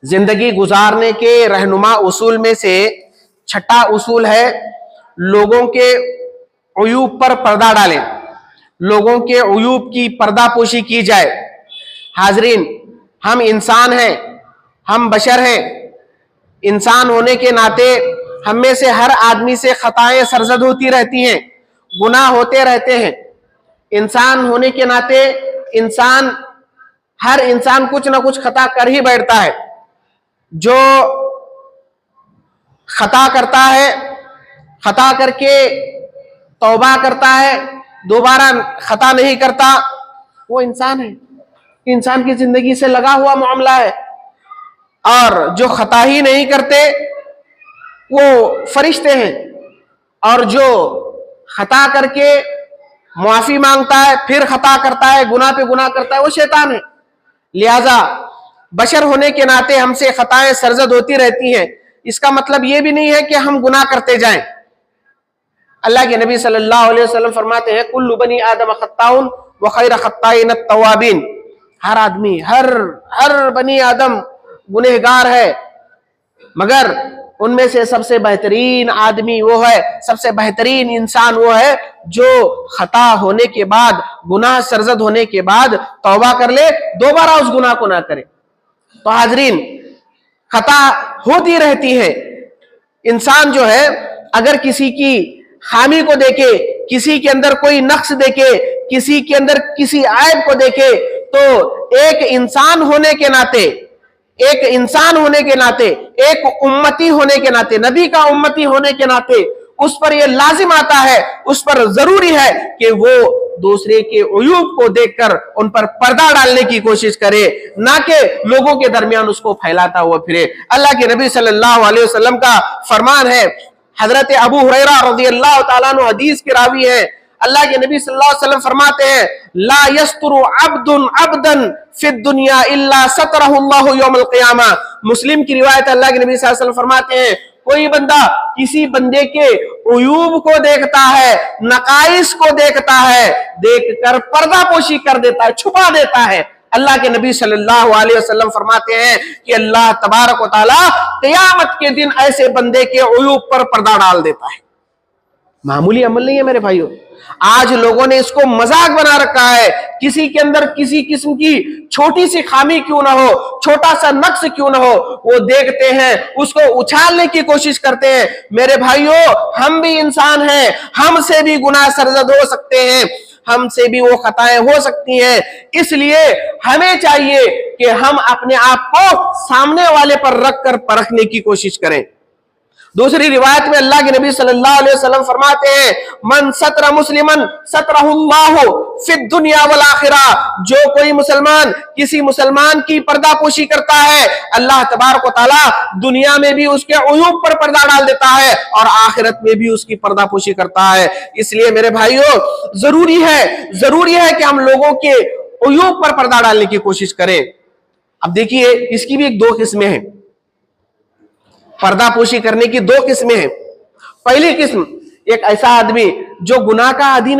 زندگی گزارنے کے رہنما اصول میں سے چھٹا اصول ہے لوگوں کے عیوب پر پردہ ڈالیں، لوگوں کے عیوب کی پردہ پوشی کی جائے۔ حاضرین، ہم انسان ہیں، ہم بشر ہیں، انسان ہونے کے ناطے ہم میں سے ہر آدمی سے خطائیں سرزد ہوتی رہتی ہیں، گناہ ہوتے رہتے ہیں۔ انسان ہونے کے ناطے ہر انسان کچھ نہ کچھ خطا کر ہی بیٹھتا ہے۔ جو خطا کرتا ہے، خطا کر کے توبہ کرتا ہے، دوبارہ خطا نہیں کرتا، وہ انسان ہے، انسان کی زندگی سے لگا ہوا معاملہ ہے۔ اور جو خطا ہی نہیں کرتے وہ فرشتے ہیں، اور جو خطا کر کے معافی مانگتا ہے پھر خطا کرتا ہے، گناہ پہ گناہ کرتا ہے، وہ شیطان ہے۔ لہذا بشر ہونے کے ناطے ہم سے خطائیں سرزد ہوتی رہتی ہیں۔ اس کا مطلب یہ بھی نہیں ہے کہ ہم گناہ کرتے جائیں۔ اللہ کے نبی صلی اللہ علیہ وسلم فرماتے ہیں کل بنی آدم خطاؤن وخیر خطائین التوابین، ہر آدمی، ہر بنی آدم گنہگار ہے، مگر ان میں سے سب سے بہترین آدمی وہ ہے، سب سے بہترین انسان وہ ہے جو خطا ہونے کے بعد، گناہ سرزد ہونے کے بعد توبہ کر لے، دوبارہ اس گناہ کو نہ کرے۔ تو حاضرین، خطا ہوتی رہتی ہے۔ انسان جو ہے اگر کسی کی خامی کو دیکھے، کسی کے اندر کوئی نقص دیکھے، کسی کے اندر کسی عیب کو دیکھے، تو ایک انسان ہونے کے ناطے، ایک امتی ہونے کے ناطے، نبی کا امتی ہونے کے ناطے اس پر یہ لازم آتا ہے، اس پر ضروری ہے کہ وہ دوسرے کے عیوب کو دیکھ کر ان پر پردہ ڈالنے کی کوشش کرے، نہ کہ لوگوں کے درمیان اس کو پھیلاتا ہوا پھرے۔ اللہ کے نبی صلی اللہ علیہ وسلم کا فرمان ہے، حضرت ابو ہریرہ رضی اللہ تعالیٰ عنہ حدیث کے راوی ہیں، اللہ کے نبی صلی اللہ علیہ وسلم فرماتے ہیں لا یستر عبد عبدا فی الدنیا الا سترہ اللہ یوم القیامہ۔ مسلم کی روایت، اللہ کے نبی صلی اللہ علیہ وسلم فرماتے ہیں کوئی بندہ کسی بندے کے عیوب کو دیکھتا ہے، نقائص کو دیکھتا ہے، دیکھ کر پردہ پوشی کر دیتا ہے، چھپا دیتا ہے، اللہ کے نبی صلی اللہ علیہ وسلم فرماتے ہیں کہ اللہ تبارک و تعالی قیامت کے دن ایسے بندے کے عیوب پر پردہ ڈال دیتا ہے۔ معمولی عمل نہیں ہے میرے بھائیو۔ آج لوگوں نے اس کو مذاق بنا رکھا ہے، کسی کے اندر کسی قسم کی چھوٹی سی خامی کیوں نہ ہو، چھوٹا سا نقص کیوں نہ ہو، وہ دیکھتے ہیں، اس کو اچھالنے کی کوشش کرتے ہیں۔ میرے بھائیو، ہم بھی انسان ہیں، ہم سے بھی گناہ سرزد ہو سکتے ہیں، ہم سے بھی وہ خطائیں ہو سکتی ہیں، اس لیے ہمیں چاہیے کہ ہم اپنے آپ کو سامنے والے پر رکھ کر پرکھنے کی کوشش کریں۔ دوسری روایت میں اللہ کے نبی صلی اللہ علیہ وسلم فرماتے ہیں من ستر مسلمن سترہ اللہ فی الدنیا والآخرہ، جو کوئی مسلمان کسی مسلمان کی پردہ پوشی کرتا ہے، اللہ تبارک و تعالیٰ دنیا میں بھی اس کے عیوب پر پردہ ڈال دیتا ہے اور آخرت میں بھی اس کی پردہ پوشی کرتا ہے۔ اس لیے میرے بھائیو، ضروری ہے کہ ہم لوگوں کے عیوب پر پردہ ڈالنے کی کوشش کریں۔ اب دیکھیے، اس کی بھی ایک دو قسمیں ہیں، پردہ پوشی کرنے کی دو قسمیں ہیں۔ پہلی قسم، ایک ایسا آدمی جو گناہ کا عادی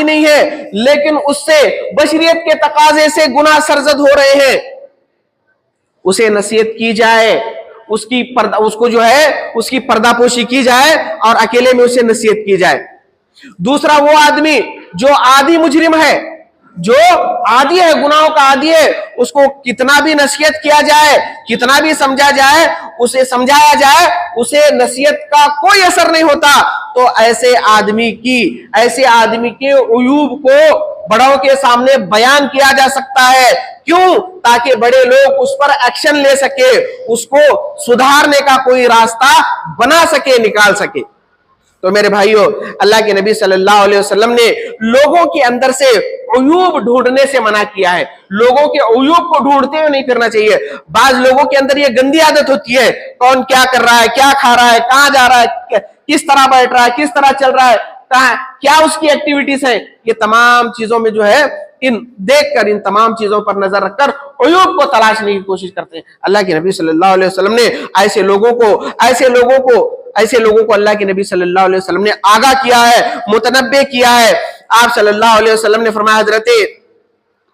نہیں ہے لیکن اس سے بشریت کے تقاضے سے گناہ سرزد ہو رہے ہیں، اسے نصیحت کی جائے، اس کی پردہ پوشی کی جائے اور اکیلے میں اسے نصیحت کی جائے۔ دوسرا وہ آدمی جو عادی مجرم ہے، جو عادی ہے، گناہوں کا عادی ہے، اس کو کتنا بھی نصیحت کیا جائے، کتنا بھی سمجھایا جائے، اسے نصیحت کا کوئی اثر نہیں ہوتا۔ تو ایسے آدمی کے عیوب کو بڑوں کے سامنے بیان کیا جا سکتا ہے۔ کیوں؟ تاکہ بڑے لوگ اس پر ایکشن لے سکے، اس کو سدھارنے کا کوئی راستہ بنا سکے، نکال سکے۔ تو میرے بھائیو، اللہ کے نبی صلی اللہ علیہ وسلم نے لوگوں کے اندر سے عیوب ڈھونڈنے سے منع کیا ہے۔ لوگوں کے عیوب کو ڈھونڈتے ہوئے نہیں پھرنا چاہیے۔ بعض لوگوں کے اندر یہ گندی عادت ہوتی ہے، کون کیا کر رہا ہے، کیا کھا رہا ہے، کہاں جا رہا ہے، کس طرح بیٹھ رہا ہے، کس طرح چل رہا ہے، کیا اس کی ایکٹیویٹیز ہیں، یہ تمام چیزوں میں جو ہے دیکھ کر، ان تمام چیزوں پر نظر رکھ کر عیوب کو تلاشنے کی کوشش کرتے ہیں۔ اللہ کے نبی صلی اللہ علیہ وسلم نے ایسے لوگوں کو اللہ کے نبی صلی اللہ علیہ وسلم نے آگاہ کیا ہے، متنبہ کیا ہے۔ آپ صلی اللہ علیہ وسلم نے فرمایا، حضرت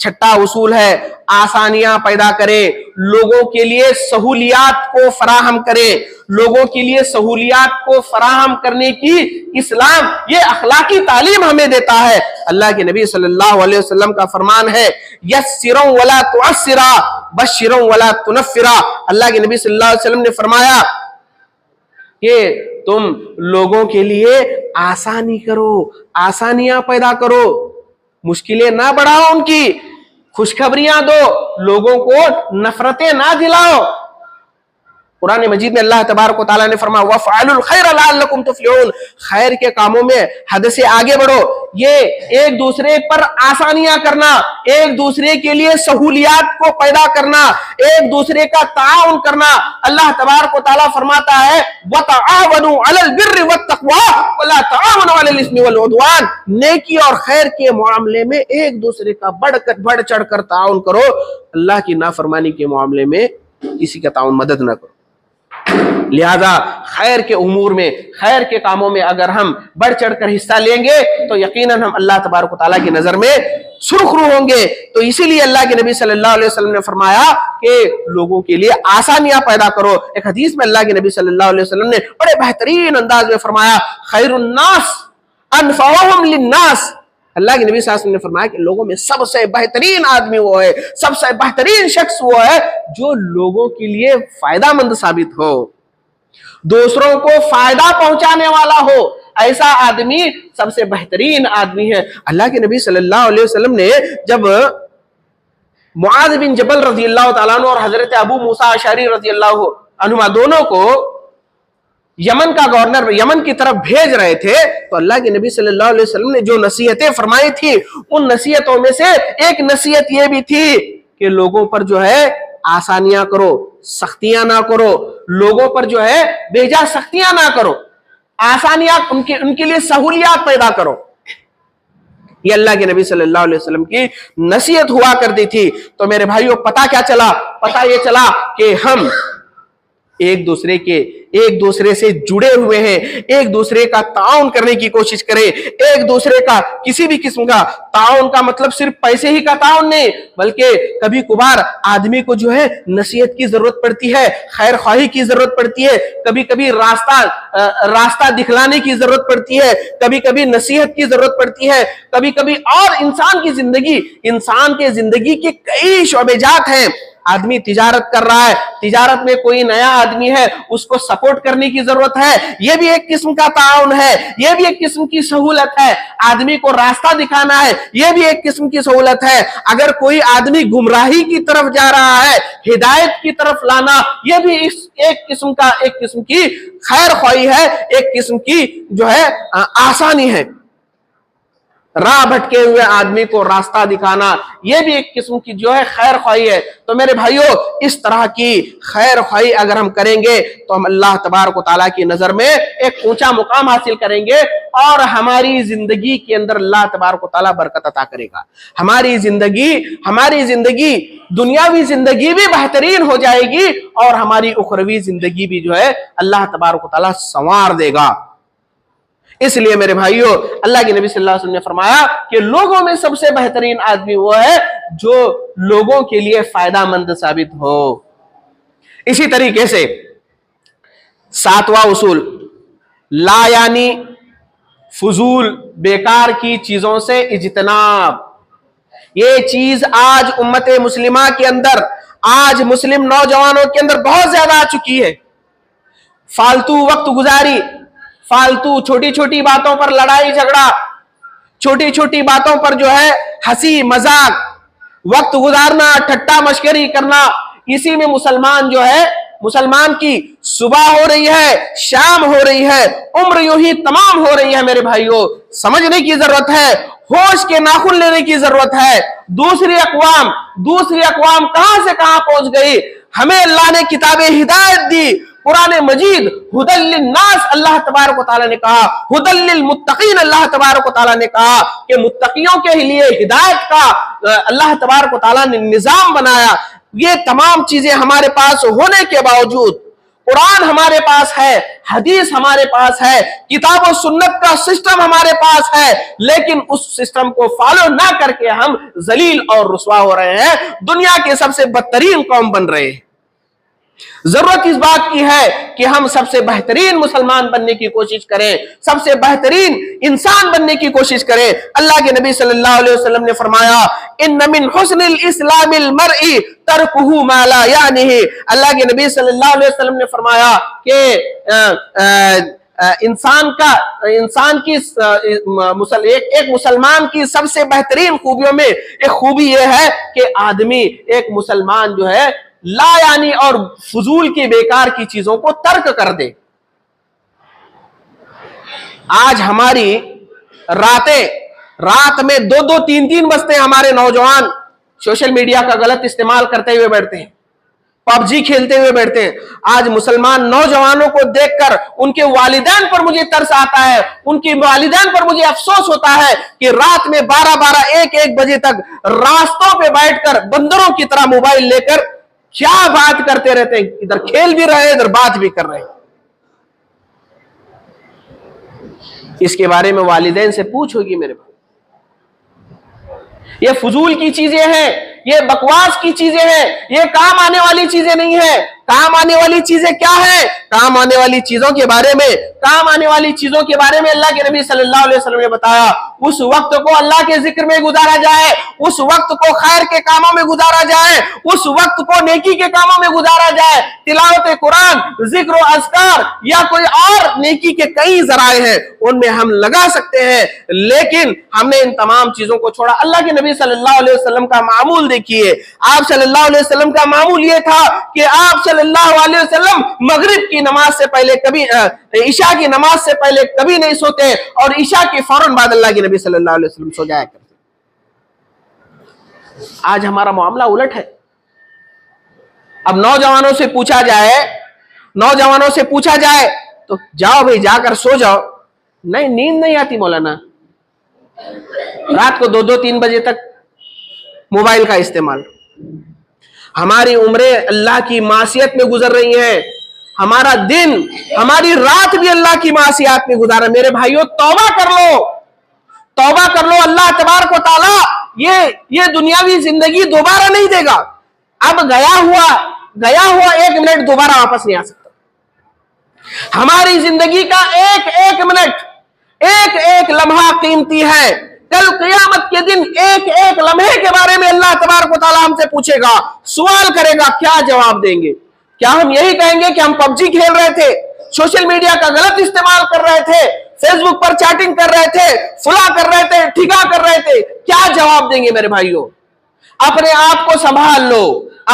چھٹا اصول ہے آسانیاں پیدا کرے، لوگوں کے لیے سہولیات کو فراہم کرے، لوگوں کے لیے سہولیات کو فراہم کرنے کی اسلام یہ اخلاقی تعلیم ہمیں دیتا ہے۔ اللہ کے نبی صلی اللہ علیہ وسلم کا فرمان ہے یسروا ولا تعسرا بشروا ولا تنفرا۔ اللہ کے نبی صلی اللہ علیہ وسلم نے فرمایا کہ تم لوگوں کے لیے آسانی کرو، آسانیاں پیدا کرو، مشکلیں نہ بڑھاؤ، ان کی خوشخبریاں دو، لوگوں کو نفرتیں نہ دلاؤ۔ قرآن مجید میں اللہ تبارک و تعالیٰ نے فرمایا وَافْعَلُوا الْخَيْرَ لَعَلَّكُمْ تُفْلِحُونَ، خیر کے کاموں میں حد سے آگے بڑھو۔ یہ ایک دوسرے پر آسانیاں کرنا، ایک دوسرے کے لیے سہولیات کو پیدا کرنا، ایک دوسرے کا تعاون کرنا۔ اللہ تبارک و تعالیٰ فرماتا ہے وَتَعَاوَنُوا عَلَى الْبِرِّ وَالتَّقْوَىٰ وَلَا تَعَاوَنُوا عَلَى الْإِثْمِ وَالْعُدْوَانِ، نیکی اور خیر کے معاملے میں ایک دوسرے کا بڑھ چڑھ کر تعاون کرو، اللہ کی نافرمانی کے معاملے میں کسی کا تعاون مدد نہ کرو۔ لہذا خیر کے امور میں، خیر کے کاموں میں اگر ہم بڑھ چڑھ کر حصہ لیں گے تو یقیناً ہم اللہ تبارک و تعالیٰ کی نظر میں سرخرو ہوں گے۔ تو اسی لیے اللہ کے نبی صلی اللہ علیہ وسلم نے فرمایا کہ لوگوں کے لیے آسانیاں پیدا کرو۔ ایک حدیث میں اللہ کے نبی صلی اللہ علیہ وسلم نے بڑے بہترین انداز میں فرمایا خیر الناس انفعهم للناس۔ اللہ کے نبی صلی اللہ علیہ وسلم نے فرمایا کہ لوگوں میں سب سے بہترین آدمی وہ ہے، سب سے بہترین شخص وہ ہے جو لوگوں کے لیے فائدہ مند ثابت ہو، دوسروں کو فائدہ پہنچانے والا ہو، ایسا آدمی سب سے بہترین آدمی ہے۔ اللہ کے نبی صلی اللہ علیہ وسلم نے جب معاذ بن جبل رضی اللہ تعالیٰ عنہ اور حضرت ابو موسیٰ اشعری رضی اللہ عنہما دونوں کو یمن کا گورنر یمن کی طرف بھیج رہے تھے تو اللہ کے نبی صلی اللہ علیہ وسلم نے جو نصیحتیں فرمائی تھی ان نصیحتوں میں سے ایک نصیحت یہ بھی تھی کہ لوگوں پر جو ہے آسانیاں کرو، سختیاں نہ کرو، لوگوں پر جو ہے بیجا سختیاں نہ کرو، آسانیاں ان کے لیے سہولیات پیدا کرو۔ یہ اللہ کے نبی صلی اللہ علیہ وسلم کی نصیحت ہوا کرتی تھی۔ تو میرے بھائیوں پتہ کیا چلا؟ پتہ یہ چلا کہ ہم ایک دوسرے سے جڑے ہوئے ہیں، ایک دوسرے کا تعاون کرنے کی کوشش کریں، ایک دوسرے کا کسی بھی قسم کا تعاون کا مطلب صرف پیسے ہی کا تعاون نہیں، بلکہ کبھی کبھار آدمی کو جو ہے نصیحت کی ضرورت پڑتی ہے، خیر خواہی کی ضرورت پڑتی ہے، کبھی کبھی راستہ دکھلانے کی ضرورت پڑتی ہے، کبھی کبھی نصیحت کی ضرورت پڑتی ہے، کبھی کبھی اور انسان کے زندگی کے کئی شعبے جات ہیں۔ آدمی تجارت کر رہا ہے، تجارت میں کوئی نیا آدمی ہے، اس کو سپورٹ کرنے کی ضرورت ہے، یہ بھی ایک قسم کا تعاون ہے، یہ بھی ایک قسم کی سہولت ہے۔ آدمی کو راستہ دکھانا ہے، یہ بھی ایک قسم کی سہولت ہے۔ اگر کوئی آدمی گمراہی کی طرف جا رہا ہے، ہدایت کی طرف لانا، یہ بھی ایک قسم کی خیر خواہی ہے، ایک قسم کی جو ہے آسانی ہے۔ راہ بھٹکے ہوئے آدمی کو راستہ دکھانا، یہ بھی ایک قسم کی جو ہے خیر خواہی ہے۔ تو میرے بھائیوں اس طرح کی خیر خواہی اگر ہم کریں گے تو ہم اللہ تبارک و تعالیٰ کی نظر میں ایک اونچا مقام حاصل کریں گے اور ہماری زندگی کے اندر اللہ تبارک و تعالیٰ برکت عطا کرے گا۔ ہماری زندگی دنیاوی زندگی بھی بہترین ہو جائے گی اور ہماری اخروی زندگی بھی جو ہے اللہ تبارک و تعالیٰ سنوار دے گا۔ اس لیے میرے بھائیوں اللہ کے نبی صلی اللہ علیہ وسلم نے فرمایا کہ لوگوں میں سب سے بہترین آدمی وہ ہے جو لوگوں کے لیے فائدہ مند ثابت ہو۔ اسی طریقے سے 7واں اصول لا یعنی فضول بیکار کی چیزوں سے اجتناب۔ یہ چیز آج امت مسلمہ کے اندر، آج مسلم نوجوانوں کے اندر بہت زیادہ آ چکی ہے۔ فالتو وقت گزاری، فالتو چھوٹی چھوٹی باتوں پر لڑائی جھگڑا، چھوٹی چھوٹی باتوں پر جو ہے ہنسی مذاق، وقت گزارنا، ٹھٹا مشکری کرنا، اسی میں مسلمان کی صبح ہو رہی ہے، شام ہو رہی ہے، عمر یوں ہی تمام ہو رہی ہے۔ میرے بھائیوں سمجھنے کی ضرورت ہے، ہوش کے ناخن لینے کی ضرورت ہے۔ دوسری اقوام کہاں سے کہاں پہنچ گئی۔ ہمیں اللہ نے کتاب ہدایت دی، قرآن مجید ہدی للناس اللہ تبارک و تعالیٰ نے کہا، ہدی للمتقین اللہ تبارک و تعالیٰ نے کہا کہ متقیوں کے لیے ہدایت کا اللہ تبارک و تعالیٰ نے نظام بنایا۔ یہ تمام چیزیں ہمارے پاس ہونے کے باوجود قرآن ہمارے پاس ہے, حدیث ہمارے پاس ہے, کتاب و سنت کا سسٹم ہمارے پاس ہے, لیکن اس سسٹم کو فالو نہ کر کے ہم ذلیل اور رسوا ہو رہے ہیں, دنیا کے سب سے بدترین قوم بن رہے ہیں. ضرورت اس بات کی ہے کہ ہم سب سے بہترین مسلمان بننے کی کوشش کریں, سب سے بہترین انسان بننے کی کوشش کریں. اللہ کے نبی صلی اللہ علیہ وسلم نے فرمایا ان من حسن الاسلام المرء ترکہ ما لا یعنیہ. اللہ کے نبی صلی اللہ علیہ وسلم نے فرمایا کہ انسان کی ایک مسلمان کی سب سے بہترین خوبیوں میں ایک خوبی یہ ہے کہ آدمی ایک مسلمان جو ہے لا یعنی اور فضول کی بیکار کی چیزوں کو ترک کر دے. آج ہماری رات میں 2-2 3-3 بجتے ہمارے نوجوان سوشل میڈیا کا غلط استعمال کرتے ہوئے بیٹھتے ہیں, پب جی کھیلتے ہوئے بیٹھتے ہیں. آج مسلمان نوجوانوں کو دیکھ کر ان کے والدین پر مجھے ترس آتا ہے, ان کی والدین پر مجھے افسوس ہوتا ہے کہ رات میں 12-12 1-1 بجے تک راستوں پہ بیٹھ کر بندروں کی طرح موبائل لے کر کیا بات کرتے رہتے ہیں, ادھر کھیل بھی رہے ہیں ادھر بات بھی کر رہے ہیں. اس کے بارے میں والدین سے پوچھو گی میرے بھائی. یہ فضول کی چیزیں ہیں, یہ بکواس کی چیزیں ہیں, یہ کام آنے والی چیزیں نہیں ہیں. کام آنے والی چیزیں کیا ہیں؟ کام آنے والی چیزوں کے بارے میں اللہ کے نبی صلی اللہ علیہ وسلم نے بتایا. اس وقت کو اللہ کے ذکر میں گزارا جائے, اس وقت کو خیر کے کاموں میں گزارا جائے, اس وقت کو نیکی کے کاموں میں گزارا جائے. تلاوت قرآن, ذکر و اذکار یا کوئی اور نیکی کے کئی ذرائع ہیں, ان میں ہم لگا سکتے ہیں, لیکن ہم نے ان تمام چیزوں کو چھوڑا. اللہ کے نبی صلی اللہ علیہ وسلم کا معمول دیکھیے. آپ صلی اللہ علیہ وسلم کا معمول یہ تھا کہ آپ صلی اللہ علیہ وسلم مغرب کی نماز سے پہلے کبھی عشاء کی نماز سے پہلے کبھی نہیں سوتے, اور عشاء کے فوراً بعد اللہ کے نبی صلی اللہ علیہ وسلم سو جایا کرتے. آج ہمارا معاملہ الٹ ہے. اب نوجوانوں سے پوچھا جائے تو جاؤ بھائی جا کر سو جاؤ. نہیں, نیند نہیں آتی مولانا, رات کو 2-2 3 بجے تک موبائل کا استعمال. ہماری عمریں اللہ کی معصیت میں گزر رہی ہیں, ہمارا دن ہماری رات بھی اللہ کی معصیت میں گزارا. میرے بھائیوں توبہ کر لو. اللہ تبارک و تعالی یہ دنیاوی زندگی دوبارہ نہیں دے گا. اب گیا ہوا 1 منٹ دوبارہ واپس نہیں آ سکتا. ہماری زندگی کا ایک منٹ, ایک لمحہ قیمتی ہے. کل قیامت کے دن ایک لمحے کے بارے میں اللہ تبارک و تعالی ہم سے پوچھے گا, سوال کرے گا. کیا جواب دیں گے؟ کیا ہم یہی کہیں گے کہ ہم پب جی کھیل رہے تھے, سوشل میڈیا کا غلط استعمال کر رہے تھے, فیس بک پر چیٹنگ کر رہے تھے, فلاں کر رہے تھے, ٹھیکا کر رہے تھے؟ کیا جواب دیں گے میرے بھائیوں؟ اپنے آپ کو سنبھال لو,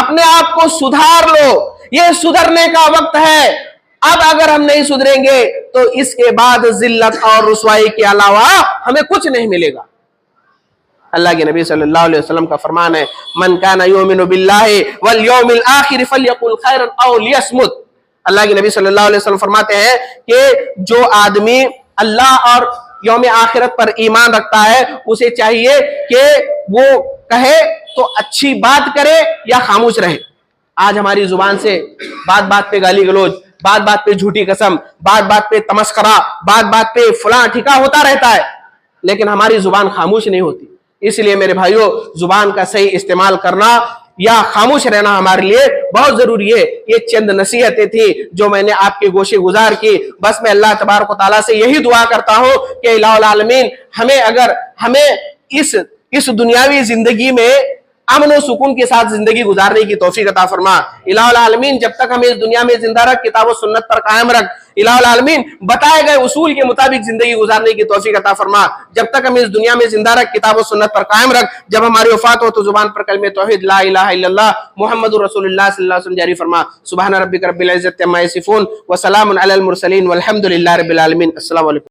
اپنے آپ کو سدھار لو. یہ سدھرنے کا وقت ہے. اب اگر ہم نہیں سدھریں گے تو اس کے بعد ذلت اور رسوائی کے علاوہ ہمیں کچھ نہیں ملے گا. اللہ کے نبی صلی اللہ علیہ وسلم کا فرمان ہے من کان یؤمن باللہ والیوم الآخر فلیقل خیرا او لیصمت. اللہ کے نبی صلی اللہ علیہ وسلم فرماتے ہیں کہ جو آدمی اللہ اور یوم آخرت پر ایمان رکھتا ہے اسے چاہیے کہ وہ کہے تو اچھی بات کرے یا خاموش رہے. آج ہماری زبان سے بات پہ گالی گلوچ, بات پہ جھوٹی قسم, بات پہ تمسخرہ, بات پہ فلاں ٹھیکا ہوتا رہتا ہے, لیکن ہماری زبان خاموش نہیں ہوتی. اس لیے میرے بھائیوں زبان کا صحیح استعمال کرنا یا خاموش رہنا ہمارے لیے بہت ضروری ہے. یہ چند نصیحتیں تھیں جو میں نے آپ کے گوشے گزار کی. بس میں اللہ تبارک و تعالیٰ سے یہی دعا کرتا ہوں کہ الہ العالمین ہمیں اس دنیاوی زندگی میں امن و سکون کے ساتھ زندگی گزارنے کی توفیق عطا فرما. الہ العالمین جب تک ہمیں اس دنیا میں زندہ رکھ, کتاب و سنت پر قائم رکھ. الہ العالمین بتائے گئے اصول کے مطابق زندگی گزارنے کی توفیق عطا فرما. جب تک ہمیں اس دنیا میں زندہ رکھ, کتاب و سنت پر قائم رکھ. جب ہماری وفات ہو تو زبان پر کلمہ توحید لا الہ الا اللہ محمد رسول اللہ صلی اللہ علیہ وسلم جاری فرما. سبحان ربک رب العزت عما یصفون وسلام علی المرسلین والحمد للہ رب العالمین. السلام علیکم.